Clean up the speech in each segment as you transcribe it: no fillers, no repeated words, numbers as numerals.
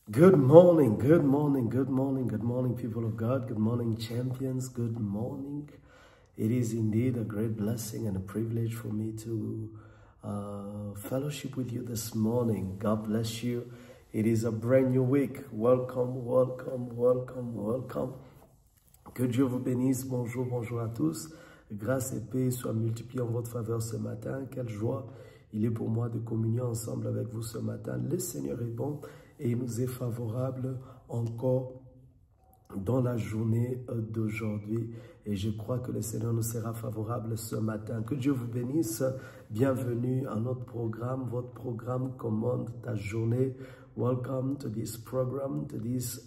Good morning, good morning, good morning, good morning, people of God. Good morning, champions. Good morning. It is indeed a great blessing and a privilege for me to fellowship with you this morning. God bless you. It is a brand new week. Welcome, welcome, welcome, welcome. Que Dieu vous bénisse. Bonjour, bonjour à tous. Grâce et paix soient multipliées en votre faveur ce matin. Quelle joie il est pour moi de communier ensemble avec vous ce matin. Le Seigneur est bon et il nous est favorable encore dans la journée d'aujourd'hui. Et je crois que le Seigneur nous sera favorable ce matin. Que Dieu vous bénisse. Bienvenue à notre programme. Votre programme commande ta journée. Welcome to this program, to this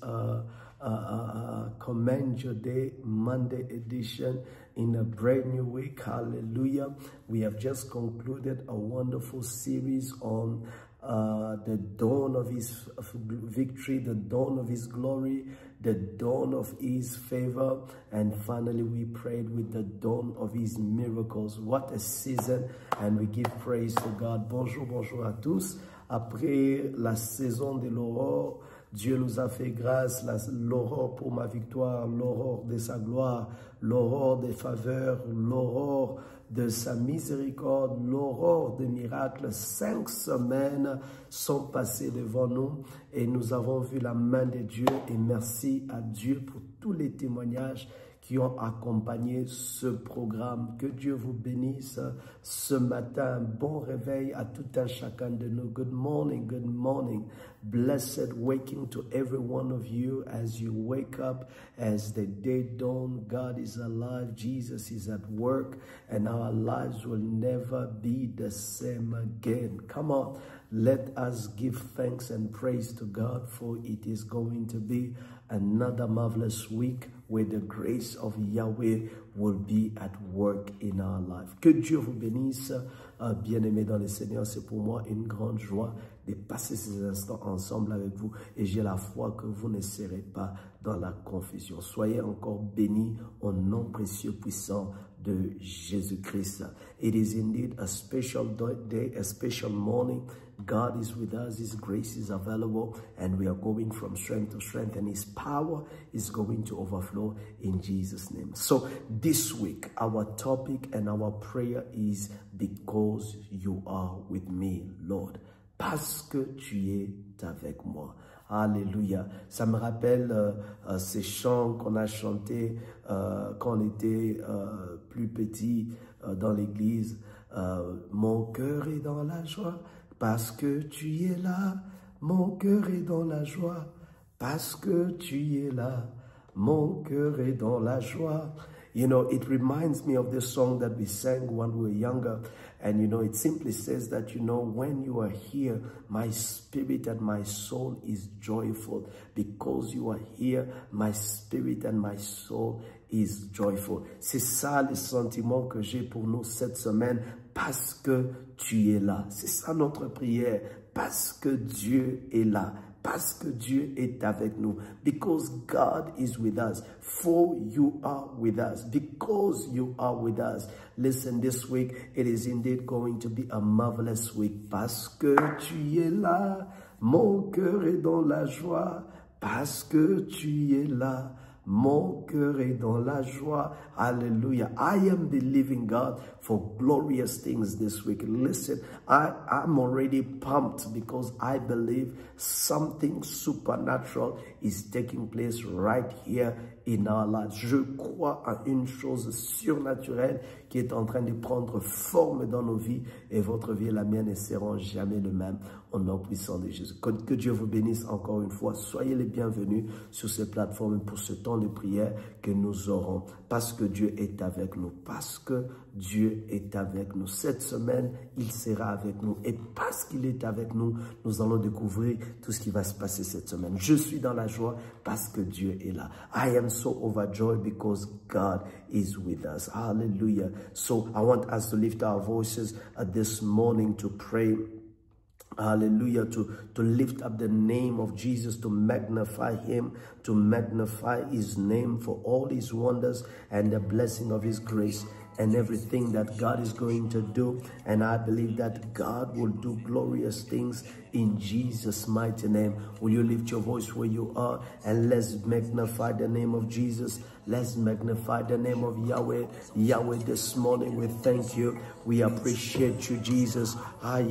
Command Your Day Monday edition in a brand new week. Hallelujah. We have just concluded a wonderful series on the dawn of his victory, the dawn of his glory, the dawn of his favor, and finally we prayed with the dawn of his miracles. What a season, and we give praise to God. Bonjour, bonjour à tous. Après la saison de l'aurore, Dieu nous a fait grâce, l'aurore pour ma victoire, l'aurore de sa gloire, l'aurore des faveurs, l'aurore de sa miséricorde, l'aurore des miracles. 5 semaines sont passées devant nous et nous avons vu la main de Dieu, et merci à Dieu pour tous les témoignages qui ont accompagné ce programme. Que Dieu vous bénisse ce matin. Bon réveil à tout un chacun de nous. Good morning, good morning. Blessed waking to every one of you as you wake up, as the day dawns. God is alive, Jesus is at work, and our lives will never be the same again. Come on, let us give thanks and praise to God, for it is going to be another marvelous week where the grace of Yahweh will be at work in our life. Que Dieu vous bénisse, bien-aimés dans le Seigneur. C'est pour moi une grande joie de passer ces instants ensemble avec vous, et j'ai la foi que vous ne serez pas dans la confusion. Soyez encore bénis au nom précieux puissant de Jésus-Christ. It is indeed a special day, a special morning. God is with us, His grace is available, and we are going from strength to strength, and His power is going to overflow in Jesus' name. So this week, our topic and our prayer is because you are with me, Lord. Parce que tu es avec moi. Alléluia. Ça me rappelle ces chants qu'on a chantés quand on était plus petit dans l'église. Mon cœur est dans la joie parce que tu es là. Mon cœur est dans la joie parce que tu es là. Mon cœur est dans la joie. You know, it reminds me of this song that we sang when we were younger. And, you know, it simply says that, you know, when you are here, my spirit and my soul is joyful. Because you are here, my spirit and my soul is joyful. C'est ça le sentiment que j'ai pour nous cette semaine, parce que tu es là. C'est ça notre prière, parce que Dieu est là. Parce que Dieu est avec nous. Because God is with us. For you are with us. Because you are with us. Listen, this week, it is indeed going to be a marvelous week. Parce que tu es là, mon cœur est dans la joie. Parce que tu es là, mon cœur est dans la joie. Hallelujah. I am believing God for glorious things this week. Listen, I'm already pumped because I believe something supernatural is taking place right here in our lives. Je crois à une chose surnaturelle qui est en train de prendre forme dans nos vies, et votre vie et la mienne ne seront jamais le même, au nom puissant de Jésus. Que Dieu vous bénisse encore une fois. Soyez les bienvenus sur ces plateformes pour ce temps de prière que nous aurons, parce que Dieu est avec nous, parce que Dieu est avec nous. Cette semaine, il sera avec nous, et parce qu'il est avec nous, nous allons découvrir tout ce qui va se passer cette semaine. Je suis dans la joie parce que Dieu est là. I am so overjoyed because God is with us. Hallelujah. So I want us to lift our voices this morning to pray. Hallelujah, to lift up the name of Jesus, to magnify him, to magnify his name for all his wonders and the blessing of his grace and everything that God is going to do. And I believe that God will do glorious things in Jesus' mighty name. Will you lift your voice where you are and let's magnify the name of Jesus. Let's magnify the name of Yahweh. Yahweh, this morning we thank you. We appreciate you, Jesus. I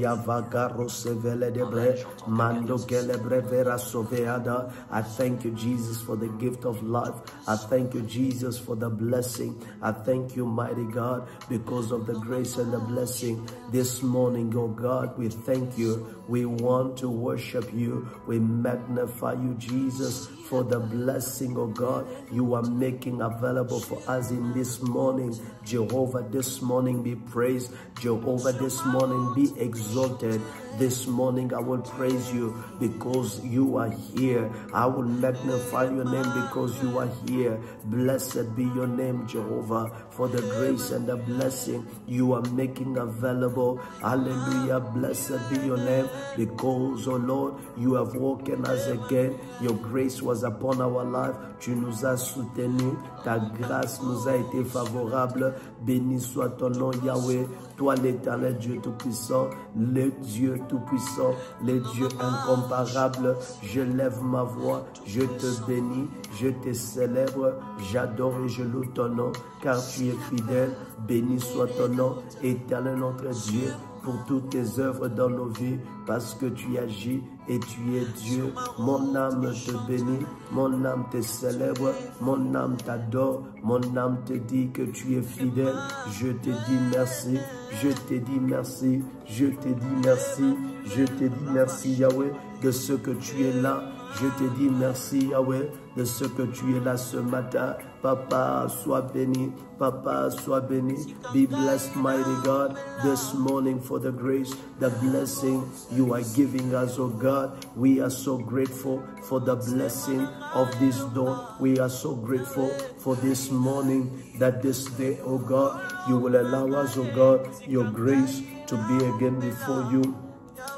thank you, Jesus, for the gift of life. I thank you, Jesus, for the blessing. I thank you, mighty God, because of the grace and the blessing this morning, oh God. We thank you. We want to worship you. We magnify you, Jesus, for the blessing, oh God, you are making available for us in this morning. Jehovah, this morning be praised. Jehovah, this morning be exalted. This morning I will praise you because you are here. I will magnify your name because you are here. Blessed be your name, Jehovah, for the grace and the blessing you are making available. Hallelujah. Blessed be your name because, oh Lord, you have woken us again. Your grace was upon our life. Tu nous as soutenus. Ta grâce nous a été favorable. Béni soit ton nom, Yahweh. Toi, l'éternel Dieu Tout-Puissant, le Dieu Tout-Puissant, le Dieu incomparable. Je lève ma voix, je te bénis, je te célèbre, j'adore et je loue ton nom, car tu es fidèle. Béni soit ton nom, éternel notre Dieu, pour toutes tes œuvres dans nos vies, parce que tu agis et tu es Dieu. Mon âme te bénit, mon âme te célèbre, mon âme t'adore, mon âme te dit que tu es fidèle. Je te dis merci, je te dis merci, je te dis merci, je te dis merci Yahweh de ce que tu es là. Je te dis merci Yahweh de ce que tu es là ce matin. Papa, sois béni. Papa, sois béni. Be blessed, mighty God, this morning for the grace, the blessing you are giving us, oh God. We are so grateful for the blessing of this dawn. We are so grateful for this morning, that this day, oh God, you will allow us, oh God, your grace to be again before you.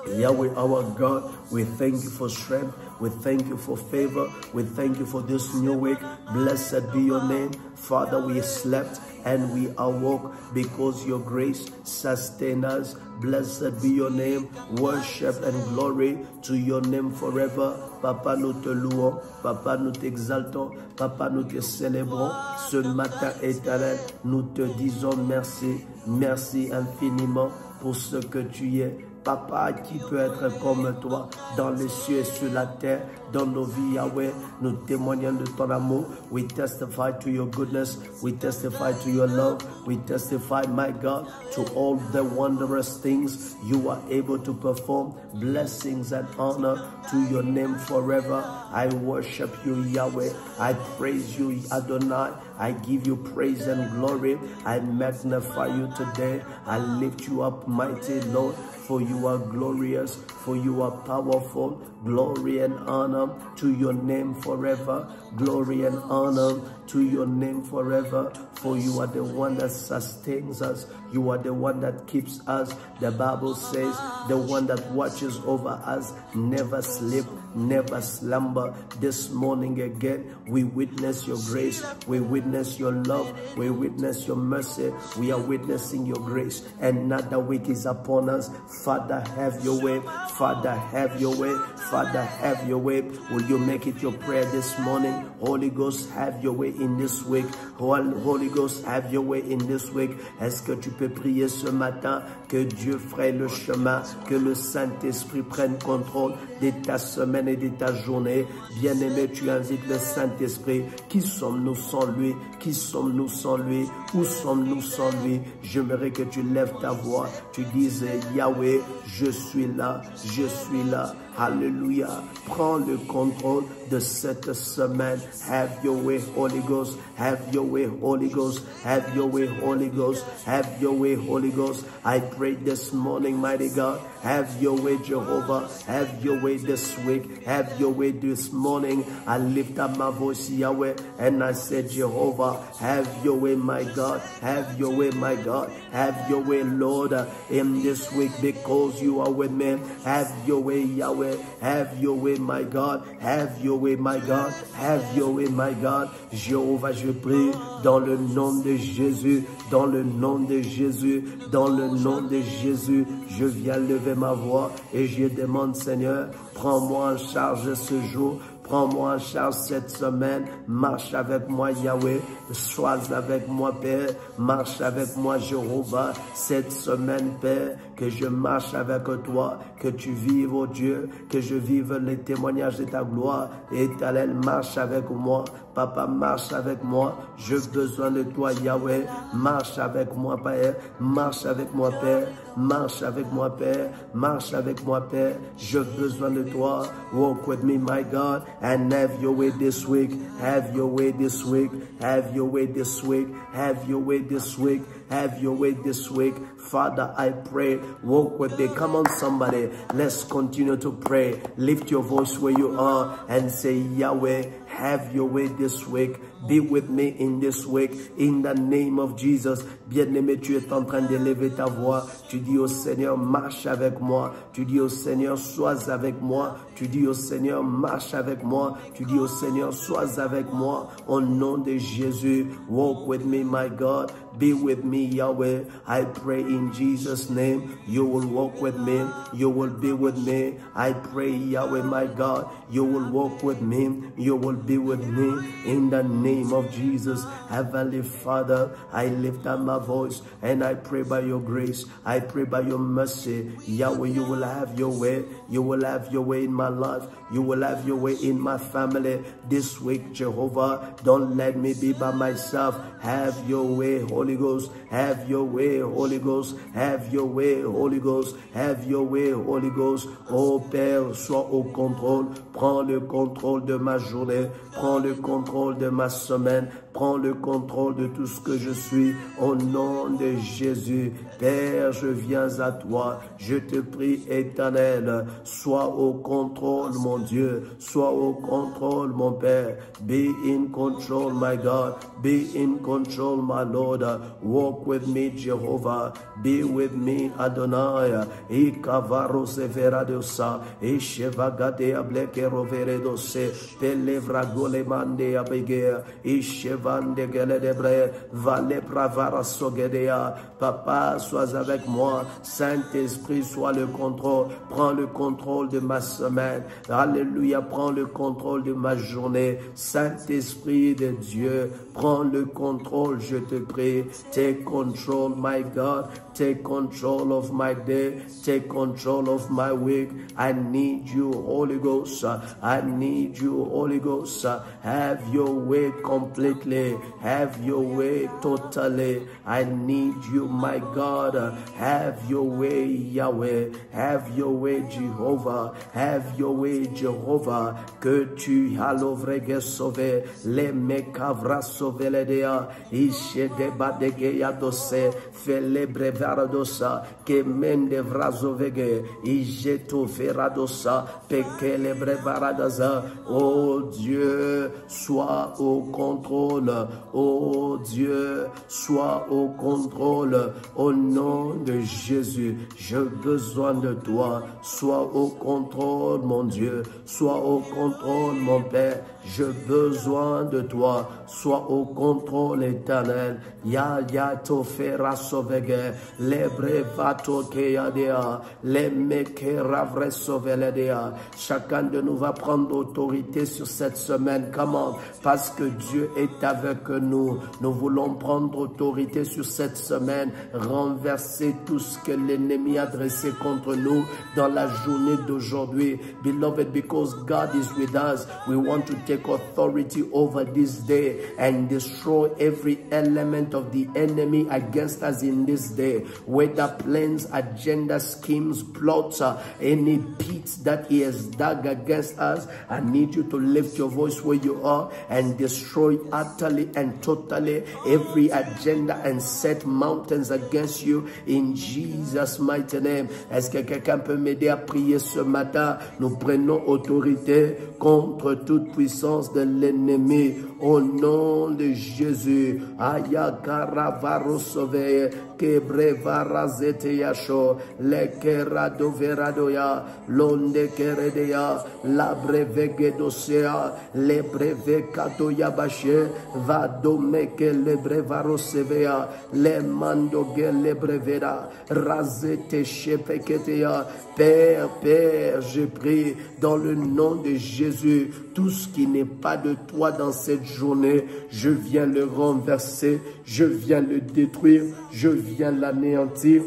Yahweh, our God, we thank you for strength. We thank you for favor. We thank you for this new week. Blessed be your name. Father, we slept and we awoke because your grace sustained us. Blessed be your name. Worship and glory to your name forever. Papa, nous te louons. Papa, nous t'exaltons. Papa, nous te célébrons. Ce matin éternel, nous te disons merci. Merci infiniment pour ce que tu es. Papa, qui peut être comme toi dans les cieux et sur la terre, dans nos vies, Yahweh, nous témoignons de ton amour. We testify to your goodness. We testify to your love. We testify, my God, to all the wondrous things you are able to perform. Blessings and honor to your name forever. I worship you, Yahweh. I praise you, Adonai. I give you praise and glory. I magnify you today. I lift you up, mighty Lord. For you are glorious, for you are powerful. Glory and honor to your name forever. Glory and honor to your name forever. For you are the one that sustains us. You are the one that keeps us. The Bible says the one that watches over us never sleep, never slumber. This morning again, we witness your grace. We witness your love. We witness your mercy. We are witnessing your grace. Another week is upon us. Father, have your way. Father, have your way. Father, have your way. Will you make it your prayer this morning? Holy Ghost, have your way in this week. Holy Ghost, have your way in this week. Est-ce que tu peux prier ce matin que Dieu fraye le chemin, que le Saint-Esprit prenne contrôle de ta semaine et de ta journée? Bien-aimé, tu invites le Saint-Esprit. Qui sommes-nous sans lui? Qui sommes-nous sans lui? Où sommes-nous sans lui? J'aimerais que tu lèves ta voix. Tu dises, Yahweh, je suis là, je suis là. Hallelujah. Prends le contrôle de cette semaine. Have your way, Holy Ghost. Have your way, Holy Ghost. Have your way, Holy Ghost. Have your way, Holy Ghost. I pray this morning, mighty God. Have your way, Jehovah. Have your way this week. Have your way this morning. I lift up my voice, Yahweh, and I say, Jehovah, have your way, my God. Have your way, my God. Have your way, Lord, in this week because you are with me. Have your way, Yahweh. Have your way, my God. Have your way, my God. Have your way, my God. Jéhovah, je prie dans le nom de Jésus, dans le nom de Jésus, dans le nom de Jésus, je viens lever ma voix et je demande, Seigneur, prends-moi en charge ce jour. Prends-moi en charge cette semaine, marche avec moi Yahweh, sois avec moi Père, marche avec moi Jéhovah, cette semaine Père, que je marche avec toi, que tu vives, oh Dieu, que je vive les témoignages de ta gloire, Éternel, marche avec moi, Papa, marche avec moi, j'ai besoin de toi Yahweh, marche avec moi Père, marche avec moi Père, marche avec moi Père, marche avec moi Père, j'ai besoin de toi, walk with me my God, and have your way this week, have your way this week, have your way this week, have your way this week, have your way this week. Father, I pray, walk with me. Come on, somebody. Let's continue to pray. Lift your voice where you are and say, Yahweh, have your way this week. Be with me in this week. In the name of Jesus. Bien-aimé, tu es en train d'élever ta voix. Tu dis au Seigneur, marche avec moi. Tu dis au Seigneur, sois avec moi. Tu dis au Seigneur, marche avec moi. Tu dis au Seigneur, sois avec moi. Au nom de Jésus, walk with me, my God. Be with me, Yahweh. I pray in Jesus' name, you will walk with me. You will be with me. I pray, Yahweh, my God, you will walk with me. You will be with me. In the name of Jesus, Heavenly Father, I lift up my voice and I pray by your grace. I pray by your mercy. Yahweh, you will have your way. You will have your way in my life. You will have your way in my family this week, Jehovah. Don't let me be by myself. Have your way, Holy Ghost. Have your way, Holy Ghost. Have your way, Holy Ghost. Have your way, Holy Ghost. Oh Père, sois au contrôle. Prends le contrôle de ma journée. Prends le contrôle de ma semaine. Prends le contrôle de tout ce que je suis. Au nom de Jésus. Père, je viens à toi. Je te prie, Éternel. Sois au contrôle, mon Dieu. Sois au contrôle, mon Père. Be in control, my God. Be in control, my Lord. Walk with me, Jehovah. Be with me, Adonai. Ikavaro severadosa. Ishevagade ableke roveredose. Pelevra golemande abegea. Ishevande geledebre. Vale pravara sogedea. Papa, sois avec moi. Saint-Esprit, sois le contrôle. Prends le contrôle de ma semaine. Alléluia, prends le contrôle de ma journée. Saint-Esprit de Dieu, prends le contrôle, je te prie. Take control, my God. Take control of my day. Take control of my week. I need you, Holy Ghost. I need you, Holy Ghost. Have your way completely. Have your way totally. I need you, my God. Have your way, Yahweh. Have your way, Jehovah. Have your way, Jehovah. Que tu halovreges sauvé. Les mekavras sauvé les dea. Ishe debadegeya dose. Fele brevaradosa. Que mende vrazovege. Ishe to feradosa. Pekele brevaradaza. Oh Dieu, sois au contrôle. Oh Dieu, sois au contrôle. Au nom de Jésus, j'ai besoin de toi. Sois au contrôle, mon Dieu. Sois au contrôle, mon Père. J'ai besoin de toi. Sois au contrôle éternel. Ya to fera sovege. Le brevato keyadea. Le mekera vre soveledea. Chacun de nous va prendre autorité sur cette semaine. Comment? Parce que Dieu est avec nous. Nous voulons prendre autorité sur cette semaine. Renverser tout ce que l'ennemi a dressé contre nous dans la journée d'aujourd'hui. Beloved, because God is with us, we want to take authority over this day and destroy every element of the enemy against us in this day. Whether plans, agendas, schemes, plots, any pits that he has dug against us, I need you to lift your voice where you are and destroy utterly and totally every agenda and set mountains against you in Jesus' mighty name. Est-ce que quelqu'un peut m'aider à prier ce matin? Nous prenons autorité contre toute puissance de l'ennemi au nom de Jésus. Ayaka Ravarosove, Kebrevarazete Yasho, Lekerado Veradoya, Londe Keredea, Labrevegedosea, Lebrevekadoya Bashe, Vadomeke Lebrevarosevea, Le Mandoge Lebreveda, Razete Shepeketea. Père, Père, je prie dans le nom de Jésus, tout ce qui n'est pas de toi dans cette journée, je viens le renverser, je viens le détruire, je viens l'anéantir.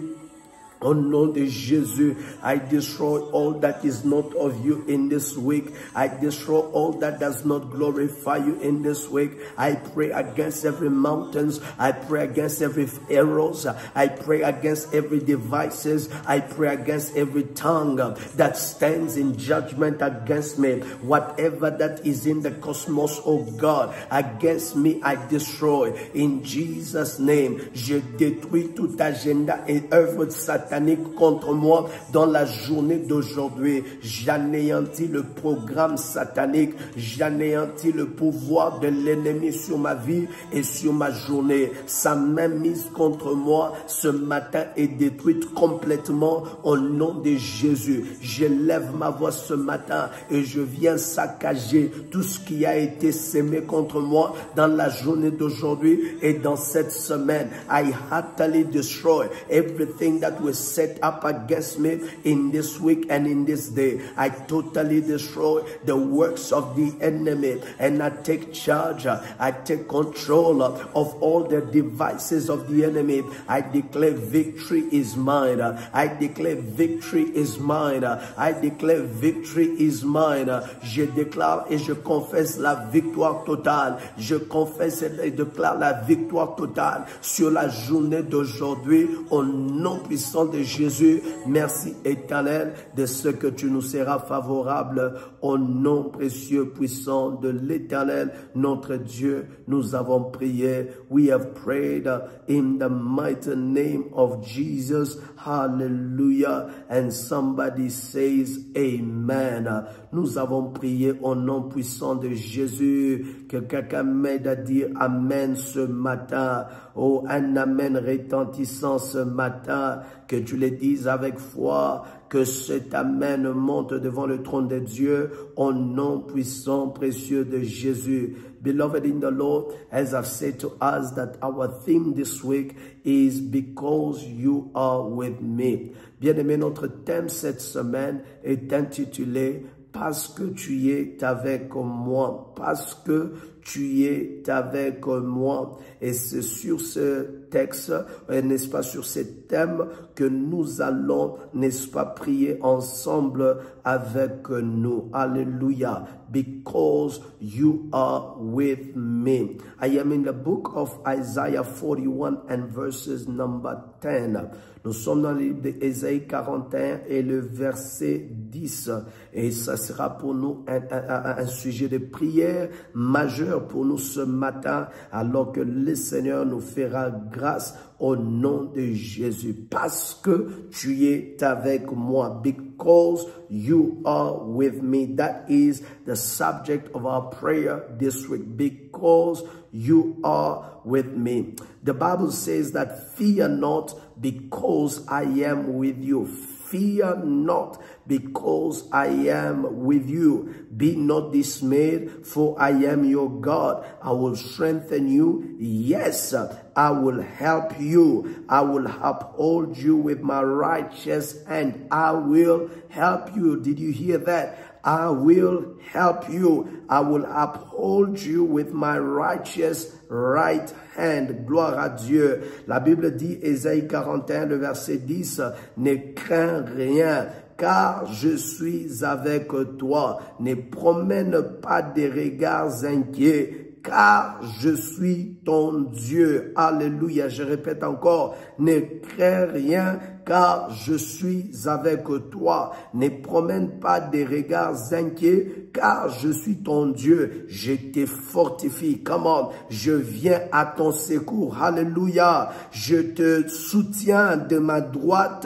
Au nom de Jésus, I destroy all that is not of you in this week. I destroy all that does not glorify you in this week. I pray against every mountains. I pray against every arrows. I pray against every devices. I pray against every tongue that stands in judgment against me. Whatever that is in the cosmos, oh God, against me, I destroy. In Jesus' name, je détruis tout agenda et œuvre de Satan contre moi dans la journée d'aujourd'hui. J'anéantis le programme satanique, j'anéantis le pouvoir de l'ennemi sur ma vie et sur ma journée. Sa main mise contre moi ce matin est détruite complètement au nom de Jésus. Je lève ma voix ce matin et je viens saccager tout ce qui a été sémé contre moi dans la journée d'aujourd'hui et dans cette semaine. I utterly destroy everything that was set up against me in this week and in this day. I totally destroy the works of the enemy and I take charge, I take control of all the devices of the enemy. I declare victory is mine. I declare victory is mine. I declare victory is mine. Je déclare et je confesse la victoire totale. Je confesse et déclare la victoire totale sur la journée d'aujourd'hui au nom puissant de Jésus. Merci éternel de ce que tu nous seras favorable au nom précieux puissant de l'éternel notre Dieu. Nous avons prié. We have prayed in the mighty name of Jesus. Hallelujah. And somebody says amen. Nous avons prié au nom puissant de Jésus. Que quelqu'un m'aide à dire amen ce matin. Oh, un amen retentissant ce matin. Que tu le dises avec foi, que cet amen monte devant le trône de Dieu au nom puissant, précieux de Jésus. Beloved in the Lord, as I've said to us that our theme this week is because you are with me. Bien-aimé, notre thème cette semaine est intitulé parce que tu es avec moi, parce que tu es avec moi. Et c'est sur ce texte, n'est-ce pas, sur ce thème que nous allons, n'est-ce pas, prier ensemble avec nous. Alléluia. Because you are with me. I am in the book of Isaiah 41 and verses number 10. Nous sommes dans le livre d'Ésaïe 41 et le verset 10. Et ça sera pour nous un sujet de prière majeur pour nous ce matin, alors que le Seigneur nous fera grâce au nom de Jésus. Parce que tu es avec moi. Because you are with me. That is the subject of our prayer this week. Because you are with me. The Bible says that fear not because I am with you. Fear not because I am with you. Be not dismayed, for I am your God. I will strengthen you. Yes, I will help you. I will uphold you with my righteous hand. I will help you. Did you hear that? I will help you. I will uphold you with my righteous right hand. Gloire à Dieu. La Bible dit, Ésaïe 41, le verset 10, ne crains rien, car je suis avec toi. Ne promène pas des regards inquiets, car je suis ton Dieu. Alléluia. Je répète encore, ne crains rien, car je suis avec toi. Ne promène pas des regards inquiets, car je suis ton Dieu. Je te fortifie. Come on. Je viens à ton secours. Alléluia. Je te soutiens de ma droite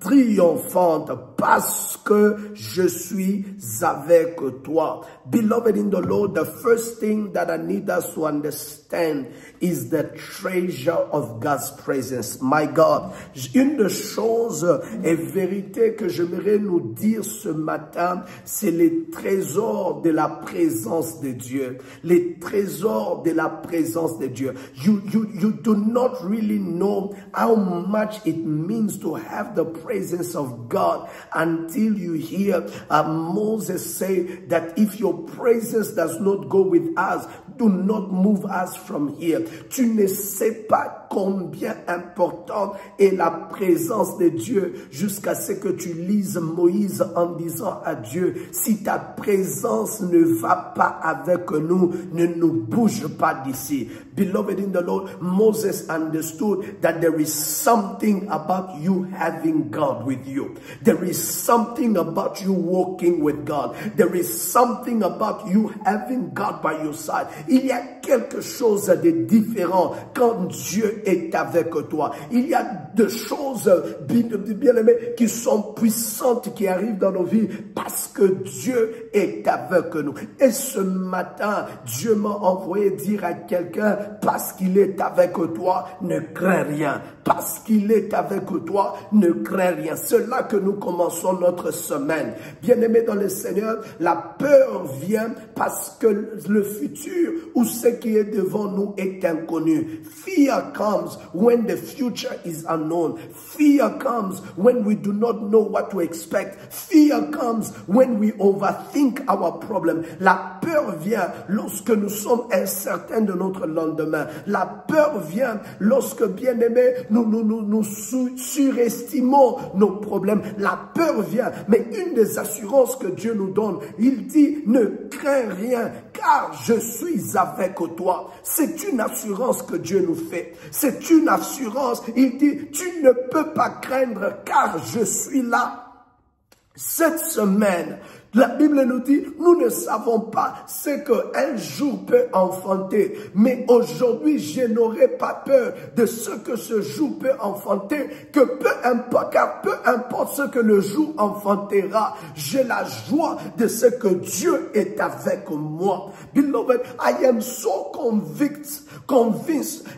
triomphante. parce que je suis avec toi. Beloved in the Lord, the first thing that I need us to understand is the treasure of God's presence. My God, une des choses et vérité que j'aimerais nous dire ce matin, c'est les trésors de la présence de Dieu. Les trésors de la présence de Dieu. You do not really know how much it means to have the presence of God until you hear Moses say that if your presence does not go with us, do not move us from here. Tu ne sais pas combien important est la présence de Dieu jusqu'à ce que tu lises Moïse en disant à Dieu, si ta présence ne va pas avec nous, ne nous bouge pas d'ici. Beloved in the Lord, Moses understood that there is something about you having God with you. There is something about you walking with God. There is something about you having God by your side. Il y a quelque chose de différent quand Dieu est avec toi. Il y a des choses, bien-aimés, qui sont puissantes, qui arrivent dans nos vies parce que Dieu est avec nous. Et ce matin, Dieu m'a envoyé dire à quelqu'un, parce qu'il est avec toi, ne crains rien. Parce qu'il est avec toi, ne crains rien. C'est là que nous commençons notre semaine. Bien-aimés dans le Seigneur, la peur vient parce que le futur ou ce qui est devant nous est inconnu. Fear comes when the future is unknown. Fear comes when we do not know what to expect. Fear comes when we overthink our problem. La peur vient lorsque nous sommes incertains de notre lendemain. La peur vient lorsque, bien-aimés, nous surestimons nos problèmes. La peur vient, mais une des assurances que Dieu nous donne, il dit, ne crains rien, car je suis avec toi. C'est une assurance que Dieu nous fait. C'est une assurance. Il dit, tu ne peux pas craindre, car je suis là. Cette semaine, la Bible nous dit, nous ne savons pas ce qu'un jour peut enfanter. Mais aujourd'hui, je n'aurai pas peur de ce que ce jour peut enfanter. Que peu importe, car peu importe ce que le jour enfantera, j'ai la joie de ce que Dieu est avec moi. Beloved, I am so convinced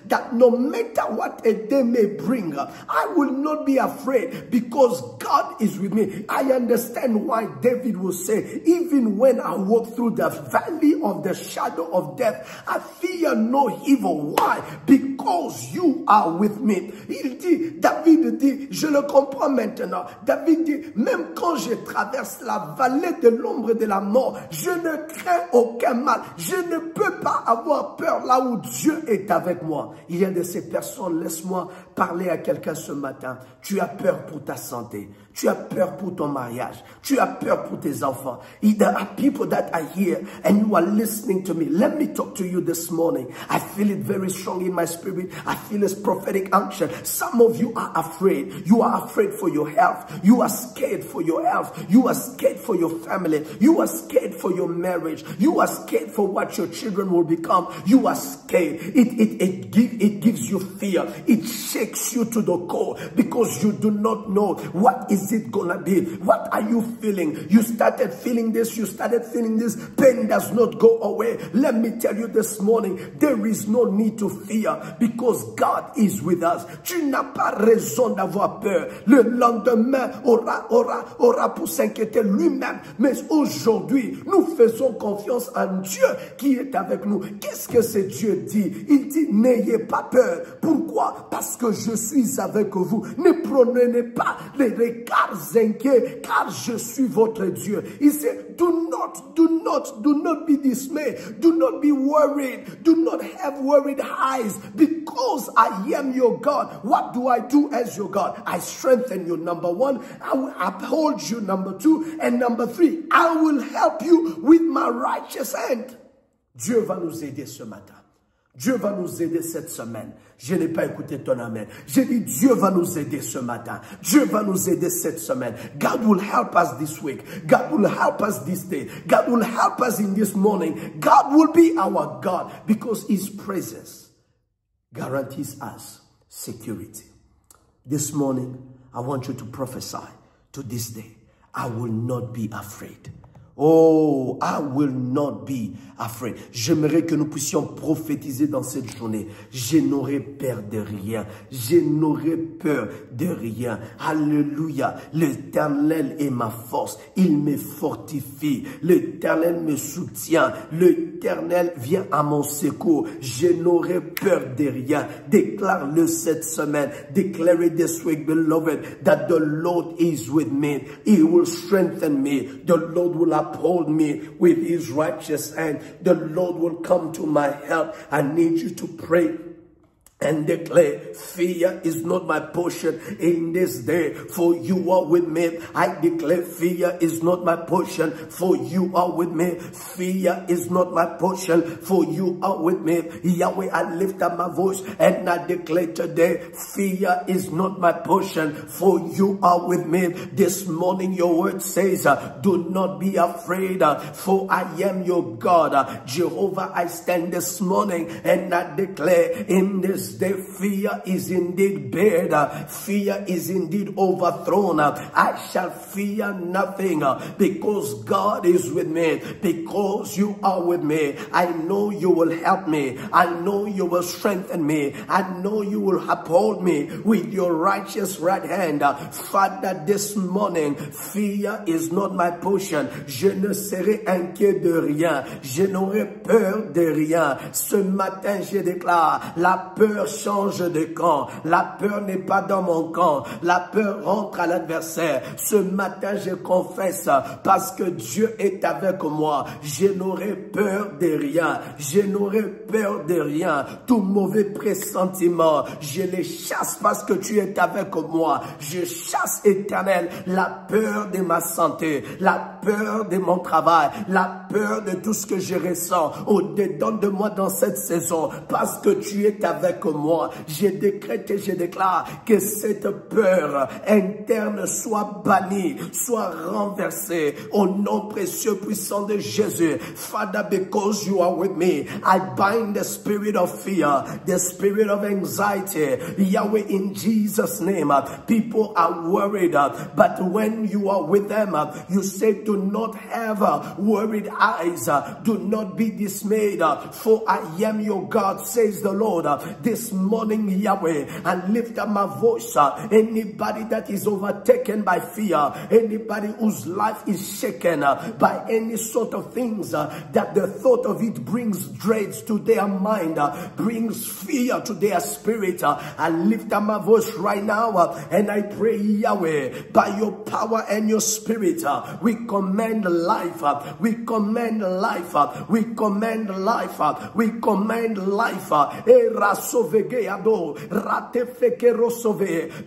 that no matter what a day may bring, I will not be afraid because God is with me. I understand why David will say, even when I walk through the valley of the shadow of death, I fear no evil. Why? Because you are with me. Il dit, David dit, je le comprends maintenant. David dit, même quand je traverse la vallée de l'ombre de la mort, je ne crains aucun mal. Je ne peux pas avoir peur là où Dieu est avec moi. Il y a de ces personnes, laisse-moi parler à quelqu'un ce matin. Tu as peur pour ta santé. Tu as peur pour ton mariage. Tu as peur pour tes enfants. There are people that are here and you are listening to me. Let me talk to you this morning. I feel it very strong in my spirit. I feel this prophetic unction. Some of you are afraid. You are afraid for your health. You are scared for your health. You are scared for your family. You are scared for your marriage. You are scared for what your children will become. You are scared. It gives you fear. It shakes you to the core because you do not know what is it gonna be. What are you feeling? You started feeling this. You started feeling this. Pain does not go away. Let me tell you this morning, there is no need to fear because God is with us. Tu n'as pas raison d'avoir peur. Le lendemain aura pour s'inquiéter lui-même. Mais aujourd'hui, nous faisons confiance en Dieu qui est avec nous. Qu'est-ce que ce Dieu dit? Il dit, n'ayez pas peur. Pourquoi? Parce que je suis avec vous. Ne prenez pas les regards inquiets, car je suis votre Dieu. Il dit, do not be dismayed. Do not be worried. Do not have worried eyes because I am your God. What do I do as your God? I strengthen you, number one. I will uphold you, number two. And number three, I will help you with my righteous hand. Dieu va nous aider ce matin. Dieu va nous aider cette semaine. Je n'ai pas écouté ton amen. J'ai dit Dieu va nous aider ce matin. Dieu va nous aider cette semaine. God will help us this week. God will help us this day. God will help us in this morning. God will be our God because His presence guarantees us security. This morning, I want you to prophesy to this day I will not be afraid. Oh, I will not be afraid. J'aimerais que nous puissions prophétiser dans cette journée. Je n'aurai peur de rien. Je n'aurai peur de rien. Alléluia. L'Éternel est ma force. Il me fortifie. L'Éternel me soutient. L'Éternel vient à mon secours. Je n'aurai peur de rien. Déclare-le cette semaine. Declare it this week, beloved, that the Lord is with me. He will strengthen me. The Lord will uphold me with his righteous hand. The Lord will come to my help. I need you to pray and declare, fear is not my portion in this day, for you are with me. I declare, fear is not my portion, for you are with me. Fear is not my portion, for you are with me. Yahweh, I lift up my voice and I declare today, fear is not my portion, for you are with me. This morning your word says, do not be afraid, for I am your God. Jehovah, I stand this morning and I declare in this day, fear is indeed bad. Fear is indeed overthrown. I shall fear nothing because God is with me. Because you are with me. I know you will help me. I know you will strengthen me. I know you will uphold me with your righteous right hand. Father, this morning, fear is not my portion. Je ne serai inquiet de rien. Je n'aurai peur de rien. Ce matin, je déclare, la peur change de camp. La peur n'est pas dans mon camp. La peur rentre à l'adversaire. Ce matin, je confesse, parce que Dieu est avec moi. Je n'aurai peur de rien. Je n'aurai peur de rien. Tout mauvais pressentiment, je les chasse parce que tu es avec moi. Je chasse, Éternel, la peur de ma santé, la peur de mon travail, la peur de tout ce que je ressens au-dedans de moi dans cette saison, parce que tu es avec moi. Je décrète et je déclare que cette peur interne soit bannie, soit renversée au nom précieux puissant de Jésus. Father, because you are with me, I bind the spirit of fear, the spirit of anxiety. Yahweh, in Jesus' name, people are worried, but when you are with them, you say, do not have worried eyes, do not be dismayed, for I am your God, says the Lord. This morning, Yahweh, and lift up my voice. Anybody that is overtaken by fear, anybody whose life is shaken by any sort of things that the thought of it brings dread to their mind, brings fear to their spirit, I lift up my voice right now and I pray, Yahweh, by your power and your spirit, we command life, we command life, we command life, we command life.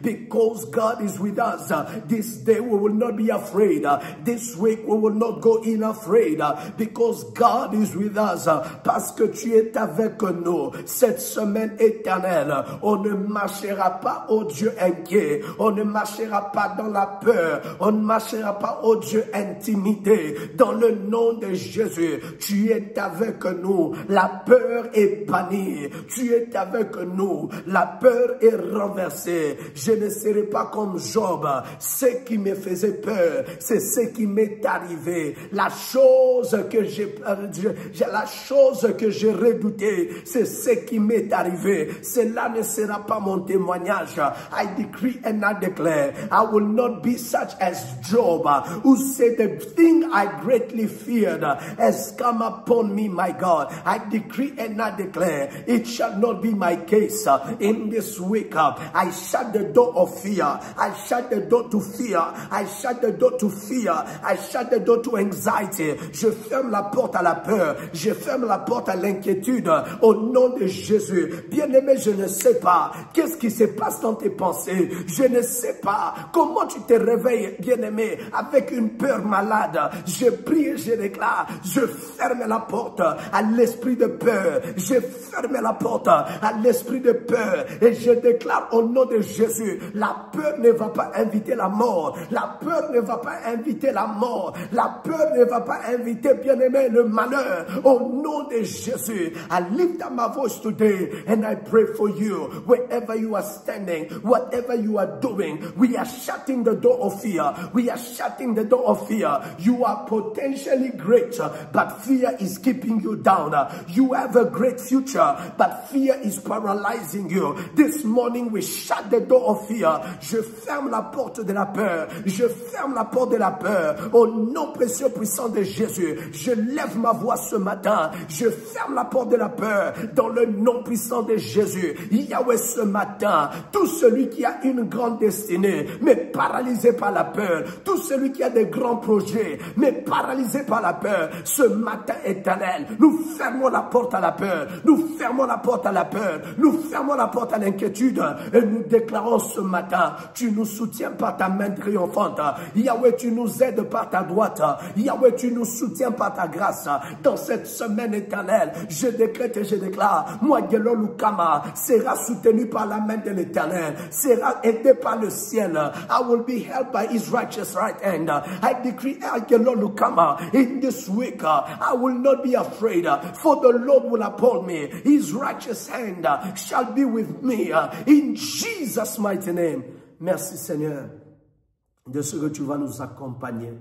Because God is with us, this day we will not be afraid. This week we will not go in afraid, because God is with us, parce que tu es avec nous. Cette semaine éternelle, on ne marchera pas au Dieu inquiet, on ne marchera pas dans la peur, on ne marchera pas au Dieu intimidé. Dans le nom de Jésus, tu es avec nous, la peur est bannie, tu es avec nous, la peur est renversée. Je ne serai pas comme Job. Ce qui me faisait peur, c'est ce qui m'est arrivé. La chose que j'ai redoutée, c'est ce qui m'est arrivé. Cela ne sera pas mon témoignage. I decree and I declare, I will not be such as Job, who said, the thing I greatly feared has come upon me, my God. I decree and I declare, it shall not be my case in this week. I shut the door of fear. I shut the door to fear. I shut the door to fear. I shut the door to anxiety. Je ferme la porte à la peur. Je ferme la porte à l'inquiétude au nom de Jésus. Bien-aimé, je ne sais pas qu'est-ce qui se passe dans tes pensées. Je ne sais pas comment tu te réveilles, bien-aimé, avec une peur malade. Je prie et je déclare, je ferme la porte à l'esprit de peur. Je ferme la porte à l'esprit de peur. Et je déclare au nom de Jésus, la peur ne va pas inviter la mort. La peur ne va pas inviter la mort. La peur ne va pas inviter, bien-aimé, le malheur. Au nom de Jésus, I lift up my voice today and I pray for you. Wherever you are standing, whatever you are doing, we are shutting the door of fear. We are shutting the door of fear. You are potentially great, but fear is keeping you down. You have a great future, but fear is paralyzing you. This morning, we shut the door of fear. Je ferme la porte de la peur. Je ferme la porte de la peur. Au nom précieux puissant de Jésus, je lève ma voix ce matin. Je ferme la porte de la peur dans le nom puissant de Jésus. Yahweh, ce matin, tout celui qui a une grande destinée, mais paralysé par la peur, tout celui qui a des grands projets, mais paralysé par la peur, ce matin éternel, nous fermons la porte à la peur, nous fermons la porte à la peur, nous fermons la porte à l'inquiétude et nous déclarons ce matin, tu nous soutiens par ta main triomphante. Yahweh, tu nous aides par ta droite. Yahweh, tu nous soutiens par ta grâce. Dans cette semaine éternelle, je décrète et je déclare, moi, Gelon Lukama, sera soutenu par la main de l'Éternel, sera aidé par le ciel. I will be helped by his righteous right hand. I decree, Gelon Lukama, in this week, I will not be afraid, for the Lord will uphold me. His righteous hand shall be with me. In Jesus' mighty name. Merci Seigneur de ce que tu vas nous accompagner.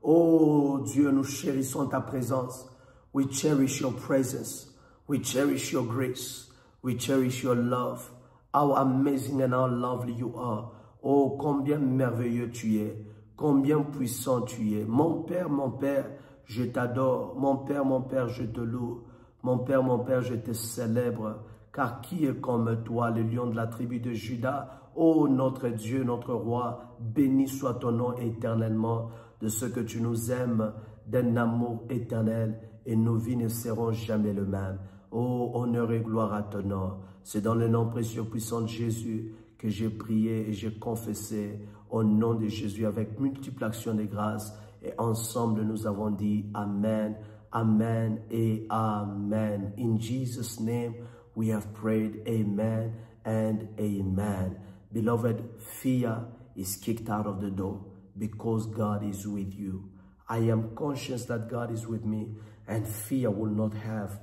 Oh Dieu, nous chérissons ta présence. We cherish your presence. We cherish your grace. We cherish your love. How amazing and how lovely you are. Oh, combien merveilleux tu es. Combien puissant tu es. Mon Père, je t'adore. Mon Père, je te loue. Mon Père, je te célèbre. Car qui est comme toi, le lion de la tribu de Juda? Oh, notre Dieu, notre roi, béni soit ton nom éternellement de ce que tu nous aimes d'un amour éternel et nos vies ne seront jamais le même. Oh, honneur et gloire à ton nom. C'est dans le nom précieux puissant de Jésus que j'ai prié et j'ai confessé au nom de Jésus avec multiple action de grâce. Et ensemble, nous avons dit Amen, Amen et Amen. In Jesus' name, we have prayed Amen and Amen. Beloved, fear is kicked out of the door because God is with you. I am conscious that God is with me and fear will not have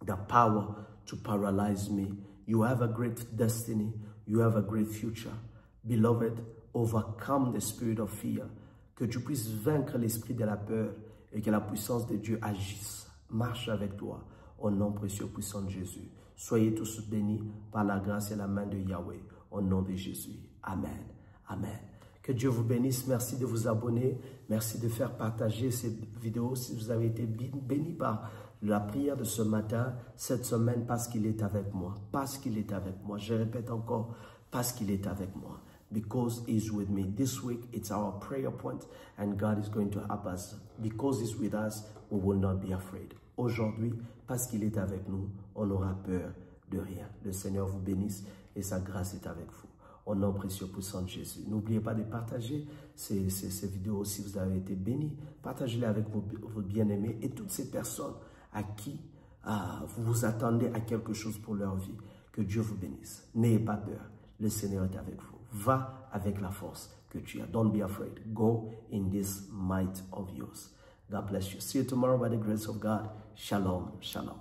the power to paralyze me. You have a great destiny. You have a great future. Beloved, overcome the spirit of fear. Que tu puisses vaincre l'esprit de la peur et que la puissance de Dieu agisse. Marche avec toi au nom précieux puissant de Jésus. Soyez tous bénis par la grâce et la main de Yahweh. Au nom de Jésus. Amen. Amen. Que Dieu vous bénisse. Merci de vous abonner. Merci de faire partager cette vidéo si vous avez été bénis par la prière de ce matin, cette semaine, parce qu'il est avec moi. Parce qu'il est avec moi. Je répète encore, parce qu'il est avec moi. Because he's with me. This week, it's our prayer point and God is going to help us. Because he's with us, we will not be afraid. Aujourd'hui, parce qu'il est avec nous, on n'aura peur de rien. Le Seigneur vous bénisse et sa grâce est avec vous. Au nom précieux puissant de Jésus. N'oubliez pas de partager ces vidéos si vous avez été bénis. Partagez-les avec vos bien-aimés et toutes ces personnes à qui vous vous attendez à quelque chose pour leur vie. Que Dieu vous bénisse. N'ayez pas peur. Le Seigneur est avec vous. Va avec la force que tu as. Don't be afraid. Go in this might of yours. God bless you. See you tomorrow by the grace of God. Shalom. Shalom.